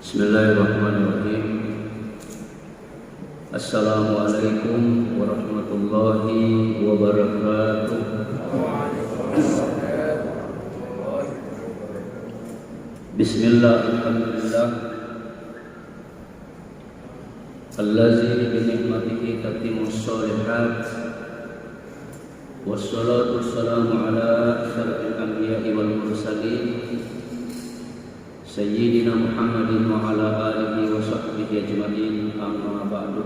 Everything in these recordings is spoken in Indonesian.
Bismillahirrahmanirrahim. Assalamualaikum warahmatullahi wabarakatuh. Bismillah, alhamdulillah, allazi bi ni'matihi tatimmus shalihat, wassalatu wassalamu ala asyrafil anbiya'i wal mursalin Sayyidina Muhammadin wa ala alihi wa sahbihi ajma'in, amma ba'du.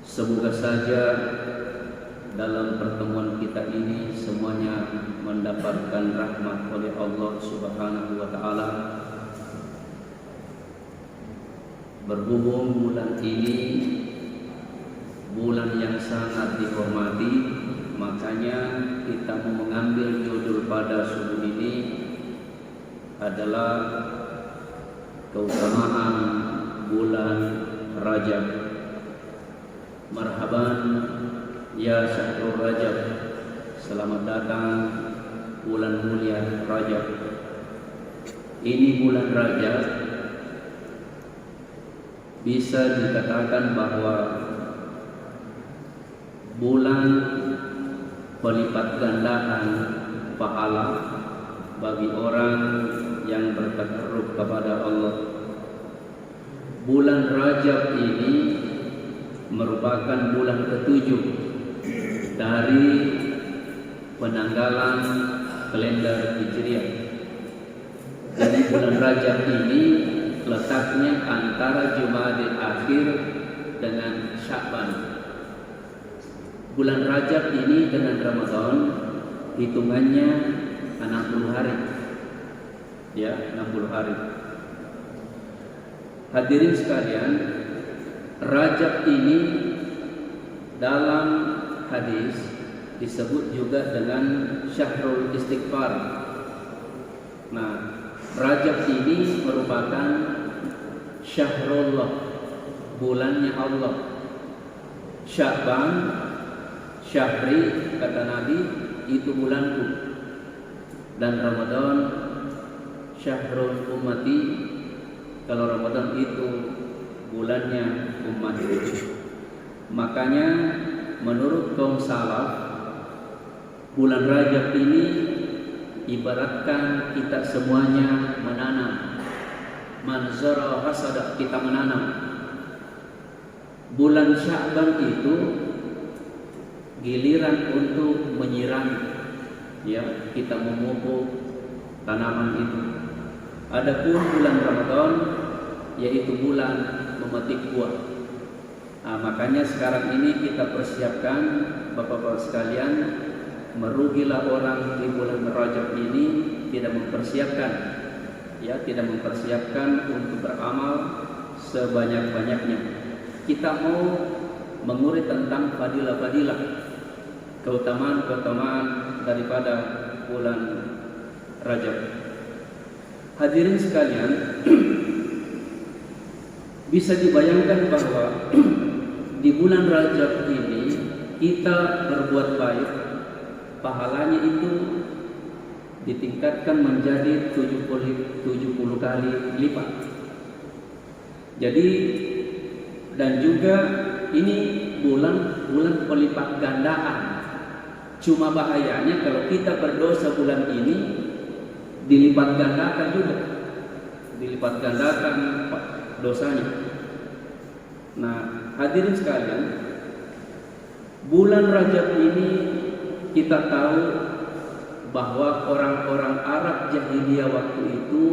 Semoga saja dalam pertemuan kita ini semuanya mendapatkan rahmat oleh Allah Subhanahu wa taala. Berhubung bulan ini bulan yang sangat dihormati, makanya kita mau mengambil judul pada subuh ini adalah keutamaan bulan Rajab. Marhaban ya syahrul Rajab, selamat datang bulan mulia Rajab. Ini bulan Rajab bisa dikatakan bahwa bulan pelipat gandaan pahala bagi orang yang bertakarrub kepada Allah. Bulan Rajab ini merupakan bulan ketujuh dari penanggalan kalender Hijriah. Jadi bulan Rajab ini letaknya antara Jumadil Akhir dengan Sya'ban. Bulan Rajab ini dengan Ramadan hitungannya 60 hari. Ya, 60 hari. Hadirin sekalian, Rajab ini dalam hadis disebut juga dengan Syahrul Istighfar. Nah, Rajab ini merupakan Syahrullah, bulannya Allah. Sya'ban, Syahri, kata Nabi, itu bulanku. Dan Ramadan, Syahrul Ummati, kalau Ramadan itu bulannya umatku. Makanya menurut kaum salaf, bulan Rajab ini ibaratkan kita semuanya menanam. Manzara hasada, kita menanam. Bulan Sya'ban itu giliran untuk menyiram, ya, kita memupuk tanaman itu. Adapun bulan Ramadan yaitu bulan memetik buah. Nah, makanya sekarang ini kita persiapkan, Bapak-bapak sekalian, merugilah orang di bulan Rajab ini tidak mempersiapkan, ya, tidak mempersiapkan untuk beramal sebanyak-banyaknya. Kita mau mengurai tentang fadilah-fadilah, keutamaan-keutamaan daripada bulan Rajab. Hadirin sekalian, bisa dibayangkan bahwa di bulan Rajab ini kita berbuat baik, pahalanya itu ditingkatkan menjadi 70 kali lipat. Jadi, dan juga ini bulan pelipat gandaan. Cuma bahayanya kalau kita berdosa bulan ini dilipat gandakan juga, dilipat gandakan dosanya. Nah, hadirin sekalian, bulan Rajab ini kita tahu bahwa orang-orang Arab jahiliyah waktu itu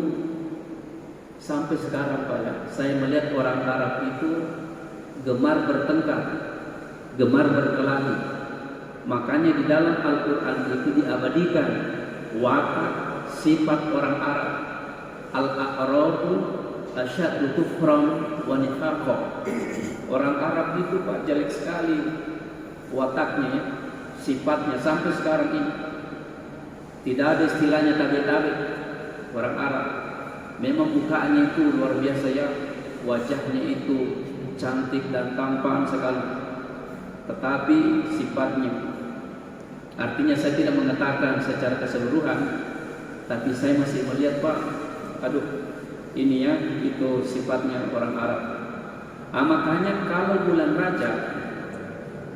sampai sekarang, Pak, ya, saya melihat orang Arab itu gemar bertengkar, gemar berkelahi. Makanya di dalam Al-Quran itu diabadikan watak sifat orang Arab. Al-A'rabu asyaddu kufran wa nifaqan. Orang Arab itu, Pak, jelek sekali wataknya, ya, sifatnya sampai sekarang ini. Tidak ada istilahnya tabe-tabe orang Arab. Memang bukaannya itu luar biasa, ya, wajahnya itu cantik dan tampan sekali. Tetapi sifatnya, artinya saya tidak mengatakan secara keseluruhan, tapi saya masih melihat, Pak, aduh ini ya itu sifatnya orang Arab. Makanya kalau bulan Rajab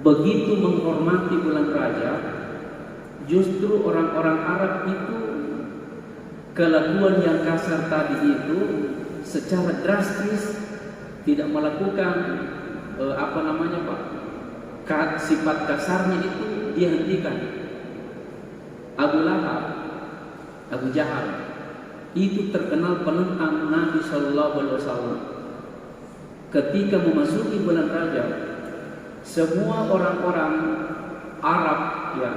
begitu menghormati bulan Rajab, justru orang-orang Arab itu kelakuan yang kasar tadi itu secara drastis tidak melakukan sifat kasarnya itu dihentikan. Abu Lahab, Abu Jahal itu terkenal penentang Nabi Shallallahu Alaihi Wasallam. Ketika memasuki bulan Rajab, semua orang-orang Arab, ya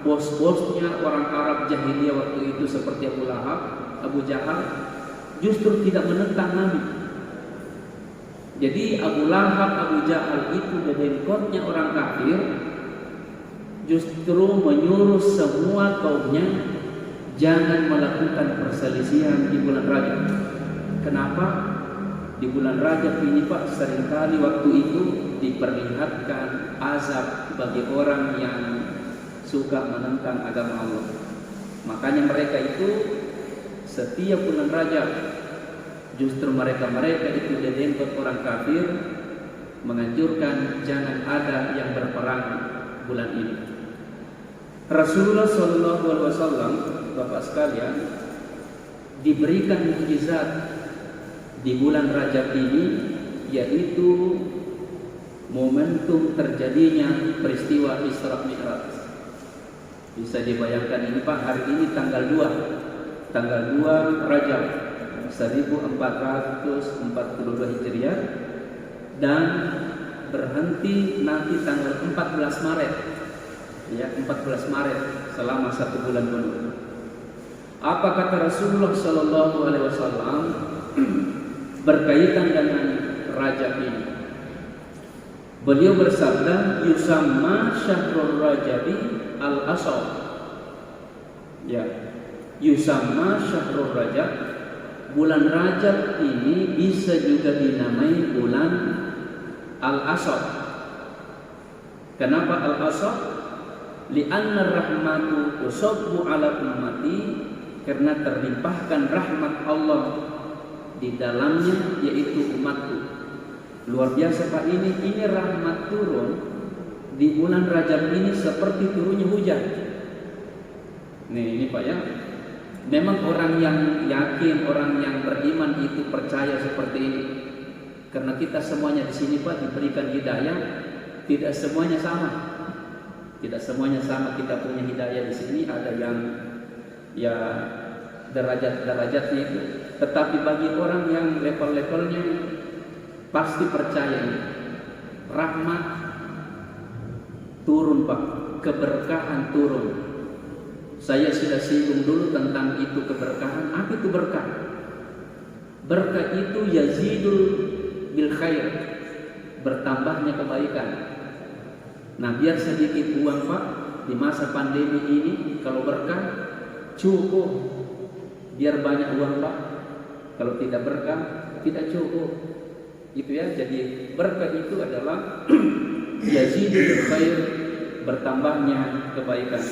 bos-bosnya orang Arab jahiliyah waktu itu seperti Abu Lahab, Abu Jahal, justru tidak menentang Nabi. Jadi Abu Lahab, Abu Jahal itu dedengkotnya orang kafir, justru menyuruh semua kaumnya jangan melakukan perselisihan di bulan Rajab. Kenapa? Di bulan Rajab ini Pak, seringkali waktu itu diperlihatkan azab bagi orang yang suka menentang agama Allah. Makanya mereka itu setiap bulan Rajab justru mereka itu dedengkot orang kafir, menganjurkan jangan ada yang berperang bulan ini. Rasulullah Shallallahu Alaihi Wasallam, Bapak sekalian, diberikan mukjizat di bulan Rajab ini, yaitu momentum terjadinya peristiwa Isra Mi'raj. Bisa dibayangkan ini Pak, hari ini tanggal 2 Rajab 1442 Hijriah dan berhenti nanti tanggal 14 Maret. Ya, 14 Maret selama 1 bulan penuh. Apa kata Rasulullah Shallallahu Alaihi Wasallam berkaitan dengan Rajab ini? Beliau bersabda, yusamma syahrul Rajabi al-asal. Ya, yusamma syahrul Rajab. Bulan Rajab ini bisa juga dinamai bulan al-asal. Kenapa al-asal? Li'anna rahmatu tusabbu ala ummati, karena terlimpahkan rahmat Allah di dalamnya, yaitu umatku. Luar biasa Pak, ini rahmat turun di bulan Rajab ini seperti turunnya hujan. Nih ini Pak ya, memang orang yang yakin, orang yang beriman itu percaya seperti ini. Karena kita semuanya di sini Pak diberikan hidayah, tidak semuanya sama. Tidak semuanya sama kita punya hidayah di sini, ada yang ya derajat-derajatnya itu. Tetapi bagi orang yang level-levelnya pasti percaya ini. Rahmat turun Pak, keberkahan turun. Saya sudah singgung dulu tentang itu keberkahan. Apa itu berkah? Berkah itu yazidul bil khair, bertambahnya kebaikan. Nah, biar sedikit uang Pak di masa pandemi ini, kalau berkah cukup. Biar banyak uang Pak, kalau tidak berkah tidak cukup. Itu ya, jadi berkah itu adalah yazidul khair, bertambahnya kebaikan.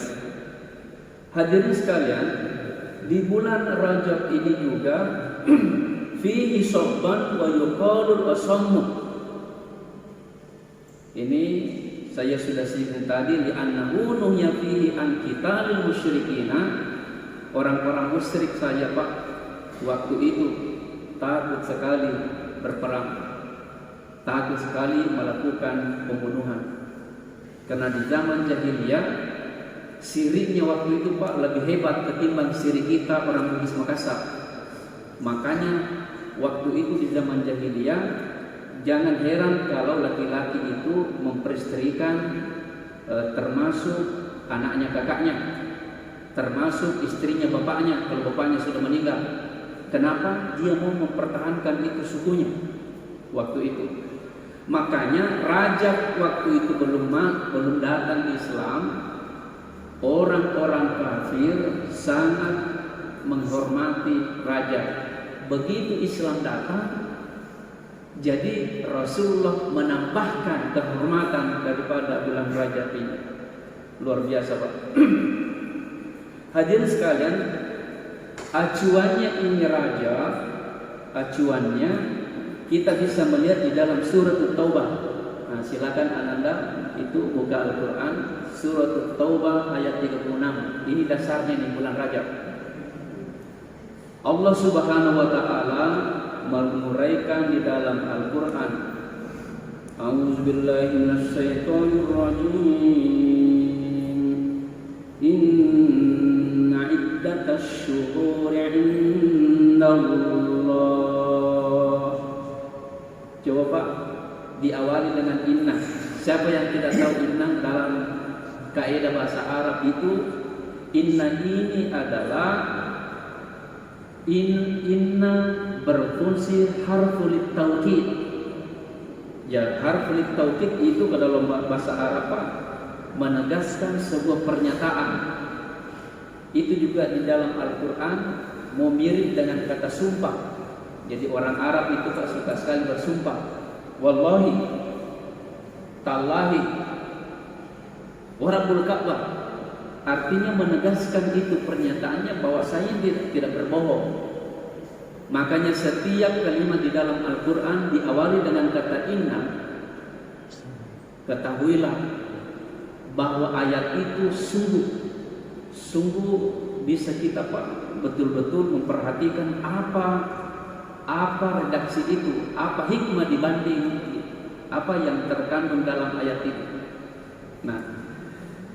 Hadirin sekalian, di bulan Rajab ini juga fihi sabban wa yuqalul asammu. Ini saya sudah singgung tadi, di annahu nuhya fihi an qitalil musyrikina. Orang-orang musyrik saja Pak waktu itu takut sekali berperang, takut sekali melakukan pembunuhan. Karena di zaman jahiliyah siriknya waktu itu Pak lebih hebat ketimbang sirik kita orang Bugis Makassar. Makanya waktu itu di zaman jahiliyah jangan heran kalau laki-laki itu memperistrikan termasuk anaknya kakaknya, termasuk istrinya bapaknya kalau bapaknya sudah meninggal. Kenapa? Dia mau mempertahankan itu sukunya waktu itu. Makanya Rajab waktu itu belum datang di Islam, orang-orang kafir sangat menghormati Rajab. Begitu Islam datang, jadi Rasulullah menambahkan kehormatan daripada bulan Rajab ini. Luar biasa Pak. Hadirin sekalian, Acuannya ini raja, acuannya kita bisa melihat di dalam surat At-Taubah. Nah, silakan Ananda itu buka Al-Quran, surat At-Taubah ayat 36. Ini dasarnya di bulan Rajab. Allah Subhanahu wa taala menguraikan di dalam Al-Quran, A'udzubillahi minasyaitonir rajim. Inna iddatash syuhuri 'indallah. Coba Pak, diawali dengan inna. Siapa yang tidak tahu inna dalam kaidah bahasa Arab itu, inna ini adalah inna berfungsi harful taukid. Ya, harful taukid itu kalau bahasa Arab Pak, menegaskan sebuah pernyataan. Itu juga di dalam Al-Quran mau mirip dengan kata sumpah. Jadi orang Arab itu Pak suka sekali bersumpah. Wallahi, tallahi, wa rabbul Ka'bah. Artinya menegaskan itu pernyataannya bahwa saya tidak berbohong. Makanya setiap kalimat di dalam Al-Quran diawali dengan kata inna. Ketahuilah bahwa ayat itu sungguh bisa kita Pak betul-betul memperhatikan apa redaksi itu, apa hikmah dibanding apa yang terkandung dalam ayat itu. Nah,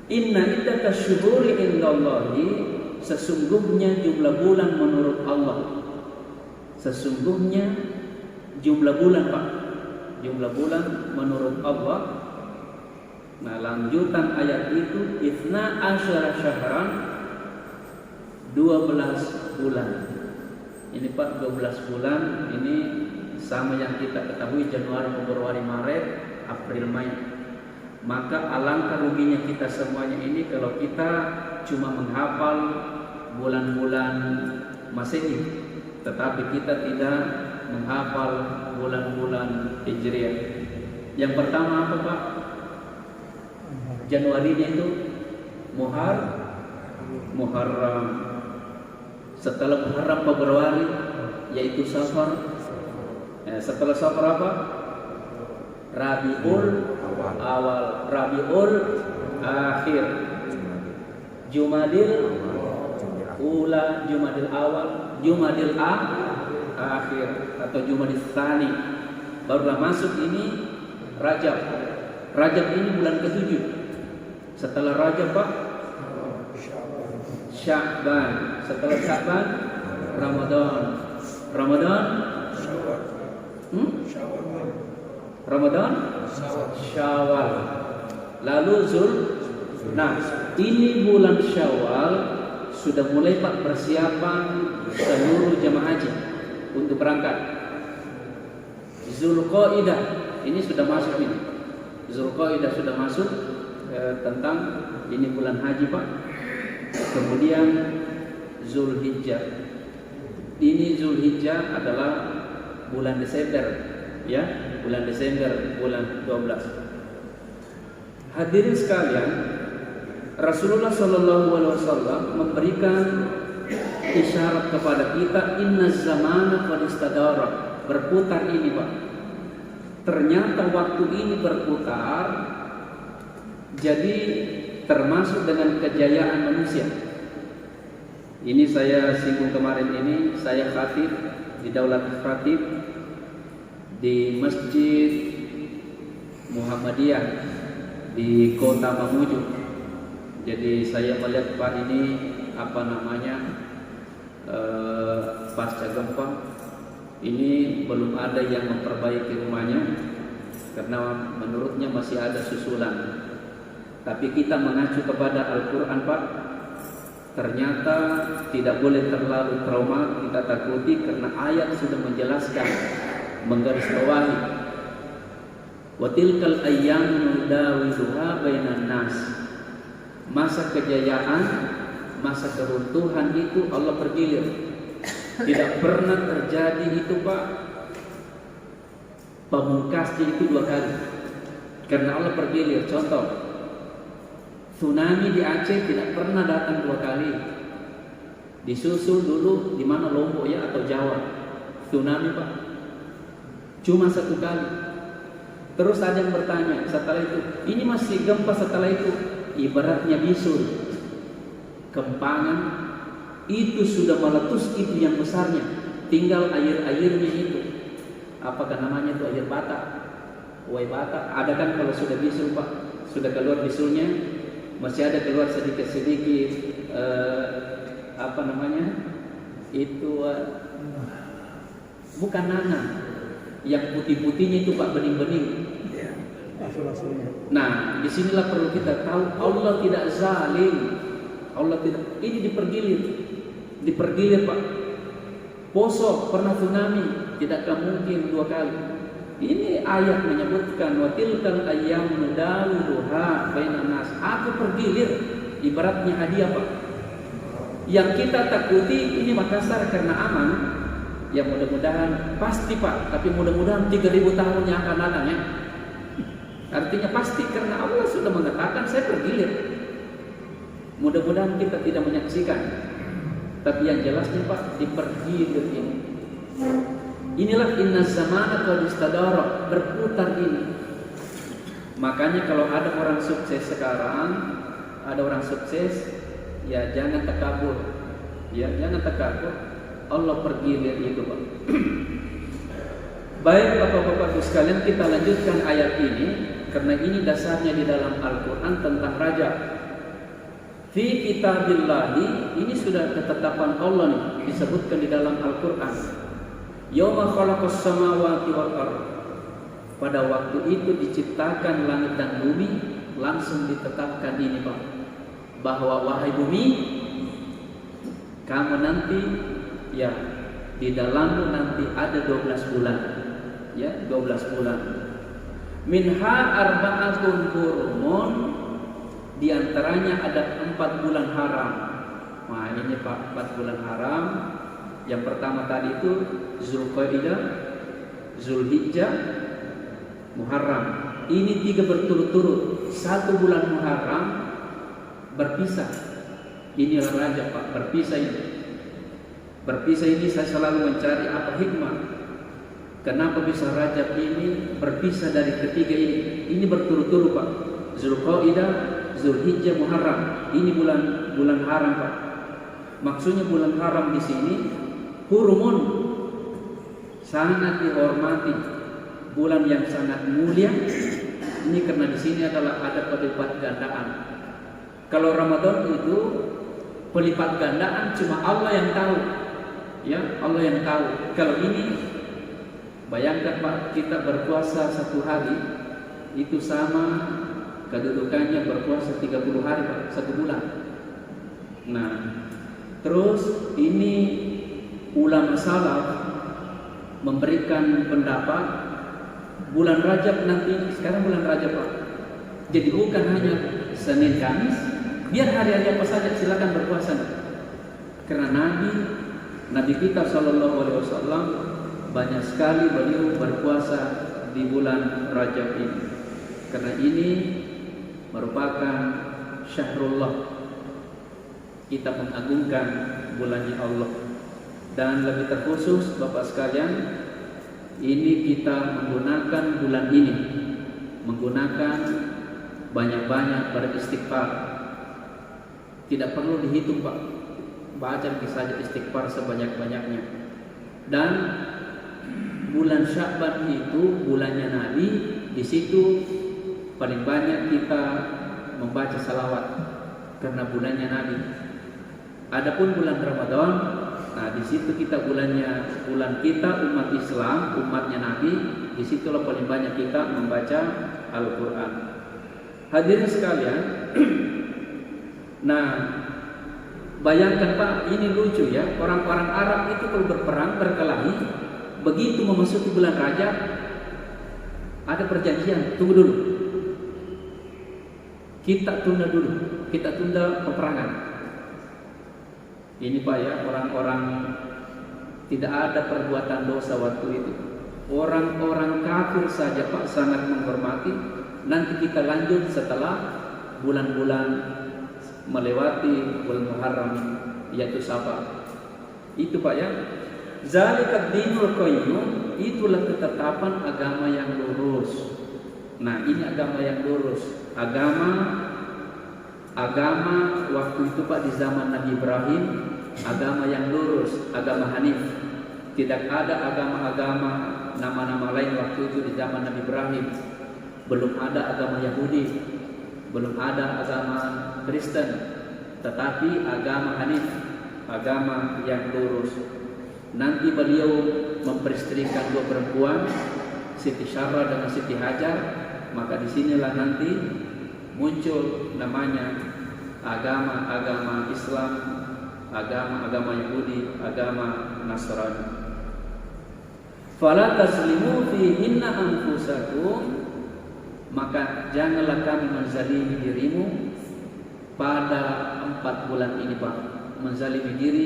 inna iddatash syuhuri indallahi, sesungguhnya jumlah bulan menurut Allah. Sesungguhnya jumlah bulan Pak, jumlah bulan menurut Allah. Nah, lanjutan ayat itu Ithna asyara syahran, 12 bulan. Ini Pak 12 bulan, ini sama yang kita ketahui Januari, Februari, Maret, April, Mei. Maka alangkah ruginya kita semuanya ini kalau kita cuma menghafal bulan-bulan Masehi, tetapi kita tidak menghafal bulan-bulan Hijriah. Yang pertama apa Pak? Januarinya itu Muharram. Setelah Muharram Februari yaitu Safar. Setelah Safar apa? Rabiul Awal, Rabiul Akhir, Jumadil Ula, Jumadil Awal, Jumadil Akhir atau Jumadil Tsani. Barulah masuk ini Rajab. Rajab ini bulan ke-7. Setelah Rajab Pak, Sya'ban. Setelah Sya'ban, Ramadan. Ramadan, Syawal. Lalu Nah, ini bulan Syawal sudah mulai Pak persiapan seluruh jemaah haji untuk berangkat. Zulqaidah ini sudah masuk ini. Zulqaidah sudah masuk tentang ini bulan haji Pak. Kemudian Zulhijjah. Ini Zulhijjah adalah bulan Desember, ya, bulan Desember, bulan 12. Hadirin sekalian, Rasulullah SAW memberikan isyarat kepada kita, inna zamana qad istadara, berputar ini Pak. Ternyata waktu ini berputar, jadi termasuk dengan kejayaan manusia. Ini saya singgung kemarin ini, saya khatib di Daulat Khatib di Masjid Muhammadiyah di Kota Mamuju. Jadi saya melihat Pak ini pasca gempa ini belum ada yang memperbaiki rumahnya karena menurutnya masih ada susulan. Tapi kita mengacu kepada Al-Quran Pak, ternyata tidak boleh terlalu trauma kita takuti karena ayat sudah menjelaskan, menggarisbawahi wa tilkal ayyamu nudawiluha bainan nas. Masa kejayaan, masa keruntuhan itu Allah pergilir. Tidak pernah terjadi itu Pak, pamungkasnya itu 2 kali karena Allah pergilir. Contoh, tsunami di Aceh tidak pernah datang 2 kali. Disusul dulu di mana Lombok ya atau Jawa, tsunami Pak. Cuma 1 kali. Terus ada yang bertanya setelah itu, ini masih gempa setelah itu? Ibaratnya bisul, kempangan itu sudah meletus itu yang besarnya, tinggal air-airnya itu. Apakah namanya itu air bata? Uai bata. Ada kan kalau sudah bisul Pak, sudah keluar bisulnya, masih ada keluar sedikit-sedikit apa namanya? Itu bukan nanah. Yang putih-putihnya itu Pak, bening-bening. Nah, disinilah perlu kita tahu Allah tidak zalim. Allah tidak. Ini dipergilir Pak. Poso pernah tsunami, tidakkah mungkin 2 kali? Ini ayat menyebutkan wa tilkal ayyam nudawiluha bainan nas. Aku pergilir, ibaratnya hadiah Pak. Yang kita takuti ini Makassar karena aman. Ya mudah-mudahan pasti Pak, tapi mudah-mudahan 3000 tahun yang akan datang ya. Artinya pasti karena Allah sudah mengatakan saya pergilir. Mudah-mudahan kita tidak menyaksikan. Tapi yang jelasnya Pak, dipergilir ini. Inilah inna zamana qad istadara, berputar ini. Makanya kalau ada orang sukses sekarang, ada orang sukses, ya jangan takabur. Ya, jangan takabur. Allah pergilir itu Pak. Baik Bapak-bapak sekalian, kita lanjutkan ayat ini karena ini dasarnya di dalam Al-Qur'an tentang raja. Fi kitabillahi, ini sudah ketetapan Allah nih, disebutkan di dalam Al-Qur'an. Yauma khalaqas samawati wal ardh. Pada waktu itu diciptakan langit dan bumi, langsung ditetapkan ini Pak, bahwa wahai bumi, kamu nanti ya di dalammu nanti ada 12 bulan. Ya, 12 bulan. Minha arba'atun hurumun, di antaranya ada 4 bulan haram. Nah, ini Pak, 4 bulan haram. Yang pertama tadi itu Zulqa'dah, Zulhijjah, Muharram. Ini 3 berturut-turut. 1 bulan Muharram berpisah. Inilah raja Pak, berpisah ini. Berpisah ini saya selalu mencari apa hikmah. Kenapa bisa Rajab ini berpisah dari ketiga ini? Ini berturut-turut Pak. Zulqa'dah, Zulhijjah, Muharram. Ini bulan haram Pak. Maksudnya bulan haram di sini hurumun, sangat dihormati, bulan yang sangat mulia. Ini karena di sini adalah ada pelipat gandaan. Kalau Ramadan itu pelipat gandaan cuma Allah yang tahu. Ya, Allah yang tahu. Kalau ini bayangkan Pak, kita berpuasa 1 hari itu sama kedudukannya berpuasa 30 hari Pak, 1 bulan. Nah, terus ini ulama salaf memberikan pendapat bulan Rajab nanti, sekarang bulan Rajab Pak. Jadi bukan hanya Senin Kamis, biar hari-hari apa saja silakan berpuasa. Karena Nabi kita Shallallahu Alaihi Wasallam banyak sekali beliau berpuasa di bulan Rajab ini. Karena ini merupakan syahrullah, kita mengagungkan bulannya Allah. Dan lebih terkhusus Bapak sekalian, ini kita menggunakan bulan ini, menggunakan banyak-banyak beristighfar. Tidak perlu dihitung Pak, baca saja istighfar sebanyak-banyaknya. Dan bulan Sya'ban itu bulannya Nabi, di situ paling banyak kita membaca salawat karena bulannya Nabi. Adapun bulan Ramadan, nah di situ kita bulan kita umat Islam, umatnya Nabi, di situlah paling banyak kita membaca Al-Qur'an. Hadirin sekalian, nah bayangkan Pak, ini lucu ya, orang-orang Arab itu kalau berperang, berkelahi, begitu memasuki bulan Rajab ada perjanjian, tunggu dulu, kita tunda dulu, kita tunda peperangan. Ini Pak ya, orang-orang tidak ada perbuatan dosa waktu itu. Orang-orang kafir saja Pak sangat menghormati. Nanti kita lanjut setelah bulan-bulan melewati bulan Muharram, yaitu Safar. Itu Pak ya. Zalikad dinul qayyum, itulah ketetapan agama yang lurus. Nah, ini agama yang lurus. Agama waktu itu Pak di zaman Nabi Ibrahim, agama yang lurus, agama Hanif. Tidak ada agama-agama nama-nama lain waktu itu di zaman Nabi Ibrahim. Belum ada agama Yahudi, belum ada agama Kristen, tetapi agama Hanif, agama yang lurus. Nanti beliau memperistrikan dua perempuan, Siti Syarah dengan Siti Hajar, maka disinilah nanti muncul namanya agama-agama Islam, agama-agama Yahudi, agama Nasrani. Fala taslimu fihinna anfusakum, maka janganlah kami menzalimi dirimu pada 4 bulan ini Pak. Menzalimi diri,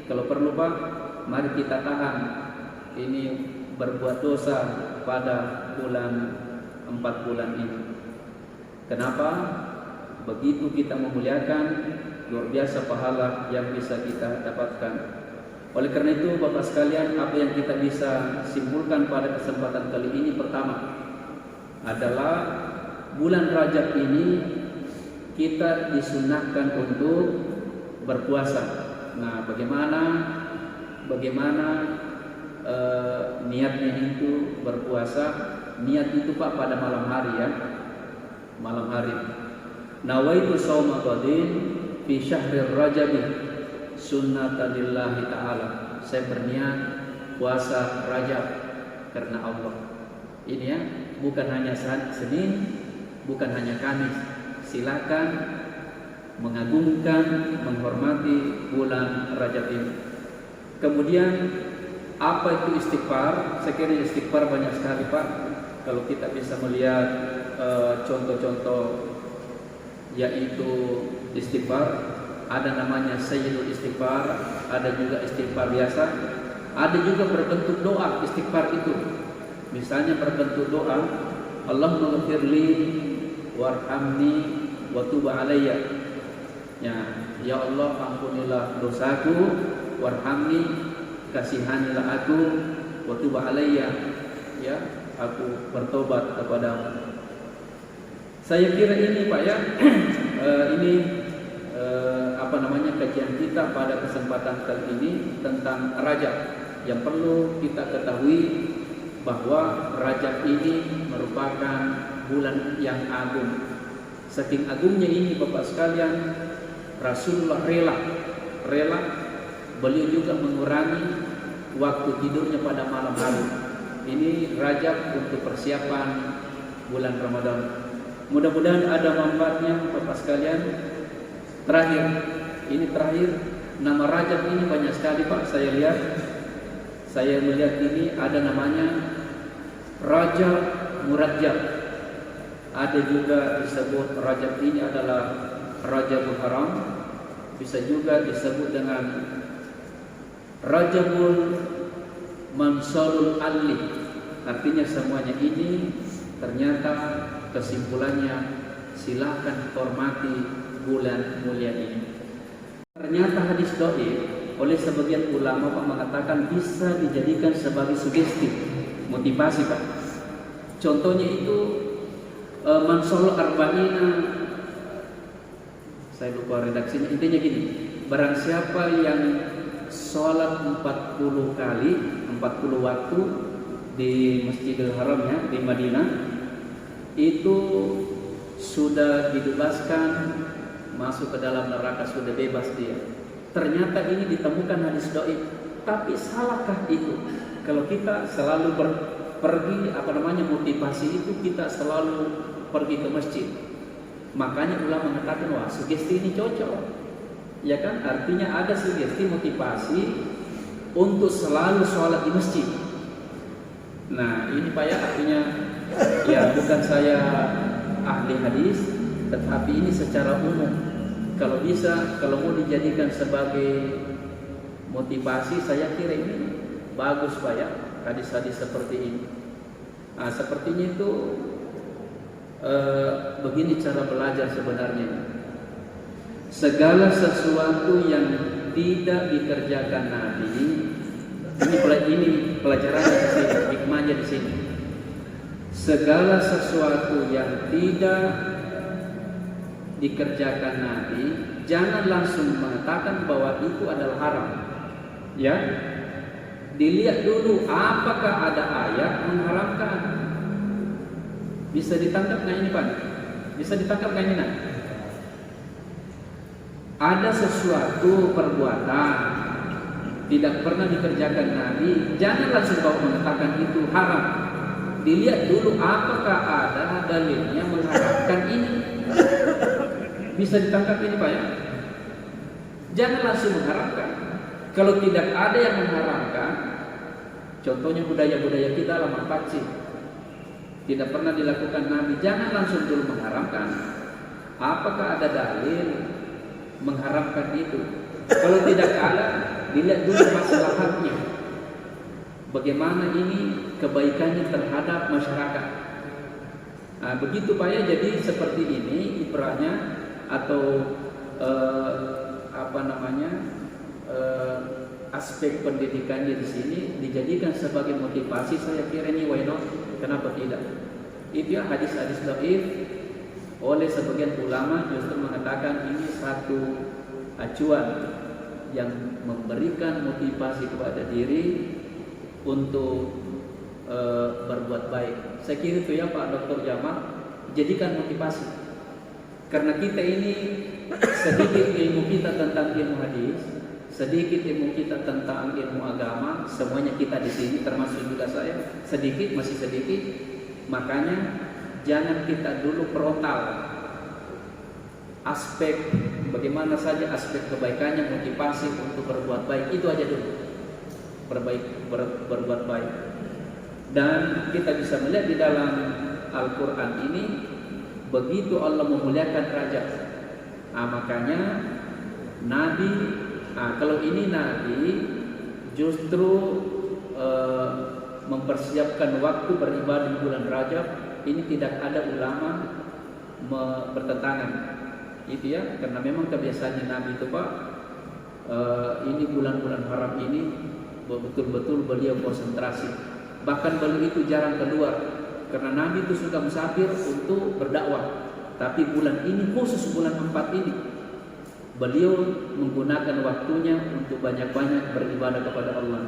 kalau perlu Pak, mari kita tahan ini berbuat dosa pada 4 bulan ini. Kenapa? Begitu kita memuliakan, luar biasa pahala yang bisa kita dapatkan. Oleh karena itu Bapak sekalian, apa yang kita bisa simpulkan pada kesempatan kali ini, pertama adalah bulan Rajab ini kita disunahkan untuk berpuasa. Nah, bagaimana niatnya itu berpuasa? Niat itu Pak pada malam hari ya, malam hari. Nawaitu shauma ghadin fi syahrir Rajab sunnatalillahi ta'ala. Saya berniat puasa Rajab karena Allah. Ini ya, bukan hanya Senin, bukan hanya Kamis. Silakan mengagungkan, menghormati bulan Rajab ini. Kemudian apa itu istighfar? Saya kira istighfar banyak sekali Pak. Kalau kita bisa melihat contoh-contoh, yaitu istighfar, ada namanya Sayyidul Istighfar, ada juga istighfar biasa, ada juga berbentuk doa istighfar itu. Misalnya berbentuk doa, Allahumma ghfirli warhamni wa tub alayya. Ya Allah, ampunilah dosaku, warhamni, kasihanilah aku, wa tub alayya, ya, aku bertobat kepadamu. Saya kira ini Pak ya, ini kajian kita pada kesempatan kali ini tentang Rajab. Yang perlu kita ketahui bahwa Rajab ini merupakan bulan yang agung. Saking agungnya ini Bapak sekalian, Rasulullah rela beliau juga mengurangi waktu tidurnya pada malam hari. Ini Rajab untuk persiapan bulan Ramadan. Mudah-mudahan ada manfaatnya Bapak sekalian. Terakhir nama Rajab ini banyak sekali Pak. Saya melihat ini ada namanya Rajab Murajab. Ada juga disebut Rajab ini adalah Rajabul Haram. Bisa juga disebut dengan Rajabul Mansalul Ali. Artinya semuanya ini ternyata kesimpulannya silakan hormati bulan mulia ini. Ternyata hadis dhaif oleh sebagian ulama Pak mengatakan bisa dijadikan sebagai sugesti, motivasi Pak. Contohnya itu Mansalul Arba'ina, saya lupa redaksinya, intinya gini, barang siapa yang sholat 40 kali 40 waktu di Masjidil Haram ya, di Madinah, itu sudah dibebaskan, masuk ke dalam neraka, sudah bebas dia. Ternyata ini ditemukan hadis dhaif. Tapi salahkah itu? Kalau kita selalu pergi motivasi itu kita selalu pergi ke masjid. Makanya ulama mengatakan wah sugesti ini cocok. Ya kan? Artinya ada sugesti motivasi untuk selalu sholat di masjid. Nah ini Pak ya, artinya ya bukan saya ahli hadis, tetapi ini secara umum. Kalau bisa, kalau mau dijadikan sebagai motivasi, saya kira ini bagus Pak ya, hadis-hadis seperti ini. Nah sepertinya itu begini cara belajar sebenarnya. Segala sesuatu yang tidak dikerjakan Nabi, ini pelajarannya di sini, hikmahnya di sini. Segala sesuatu yang tidak dikerjakan Nabi, jangan langsung mengatakan bahwa itu adalah haram. Ya, dilihat dulu apakah ada ayat mengharamkan. Bisa ditangkap nggak ini Pak? Bisa ditangkap nggak ini Nak? Ada sesuatu perbuatan tidak pernah dikerjakan Nabi, jangan langsung kau mengatakan itu haram. Dilihat dulu apakah ada dalilnya mengharamkan ini. Bisa ditangkap ini Pak ya? Jangan langsung mengharamkan. Kalau tidak ada yang mengharamkan, contohnya budaya-budaya kita lama pakcik, tidak pernah dilakukan Nabi, jangan langsung dulu mengharamkan. Apakah ada dalil mengharamkan itu? Kalau tidak ada, dilihat dulu masalahnya. Bagaimana ini kebaikannya terhadap masyarakat. Nah, begitu Pak ya. Jadi seperti ini ibaratnya atau aspek pendidikannya di sini dijadikan sebagai motivasi. Saya kira ini why not? Kenapa tidak? Itu ya hadis-hadis dhaif oleh sebagian ulama justru mengatakan ini satu acuan yang memberikan motivasi kepada diri untuk berbuat baik. Saya kira itu ya Pak Dr. Jamal, jadikan motivasi. Karena kita ini sedikit ilmu kita tentang ilmu hadis, sedikit ilmu kita tentang ilmu agama, semuanya kita di sini termasuk juga saya, sedikit, masih sedikit. Makanya jangan kita dulu frontal aspek bagaimana saja aspek kebaikannya, motivasi untuk berbuat baik, itu aja dulu. Berbuat baik. Dan kita bisa melihat di dalam Al-Quran ini begitu Allah memuliakan raja. Makanya Nabi, kalau ini Nabi justru mempersiapkan waktu beribadah di bulan Rajab. Ini tidak ada ulama bertentangan, itu ya, karena memang kebiasaannya Nabi itu Pak, ini bulan-bulan haram ini betul-betul beliau konsentrasi. Bahkan beliau itu jarang keluar, karena Nabi itu suka musafir untuk berdakwah. Tapi bulan ini, khusus bulan 4 ini, beliau menggunakan waktunya untuk banyak-banyak beribadah kepada Allah.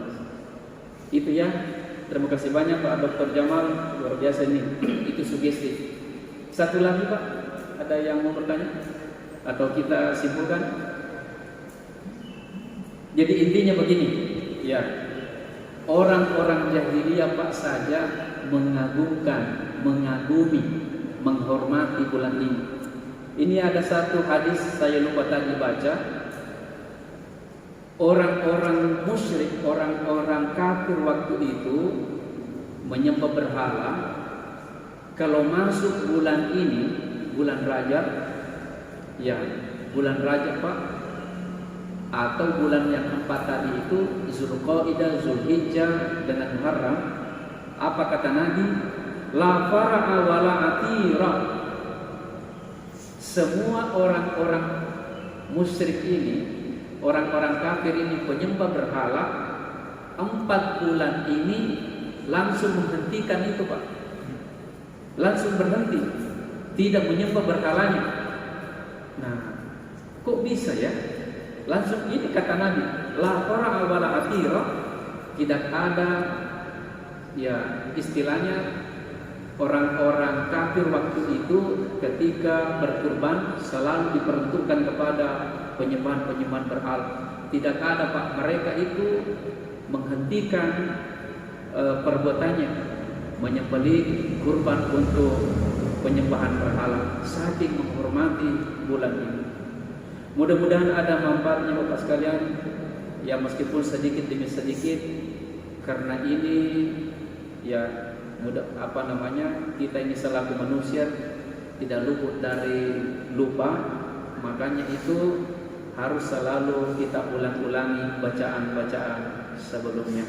Itu ya. Terima kasih banyak Pak Dr. Jamal, luar biasa ini. Itu sugesti. Satu lagi Pak, ada yang mau bertanya? Atau kita simpulkan? Jadi intinya begini, ya. Orang-orang jahiliyah Pak saja mengagumkan, mengagumi, menghormati bulan ini. Ini ada satu hadis saya lupa tadi baca. Orang-orang musyrik, orang-orang kafir waktu itu menyembah berhala. Kalau masuk bulan ini, bulan Rajab, ya bulan Rajab Pak, atau bulan yang 4 tadi itu Zulqa'dah, Zulhijjah dengan Muharram, apa kata Nabi? La fara'a wa la atira. Semua orang-orang musyrik ini, orang-orang kafir ini penyembah berhala, 4 bulan ini langsung menghentikan itu Pak. Langsung berhenti, tidak menyembah berhalanya. Nah, kok bisa ya? Langsung ini kata Nabi, la fara'a wa la atira, tidak ada ya istilahnya orang-orang kafir waktu itu ketika berkurban selalu diperuntukkan kepada penyembahan-penyembahan berhala. Tidak ada Pak, mereka itu menghentikan perbuatannya menyembelih kurban untuk penyembahan berhala, saking menghormati bulan ini. Mudah-mudahan ada manfaatnya Bapak sekalian, ya meskipun sedikit demi sedikit, karena ini ya kita ini selaku manusia tidak luput dari lupa. Makanya itu harus selalu kita ulang-ulangi bacaan-bacaan sebelumnya.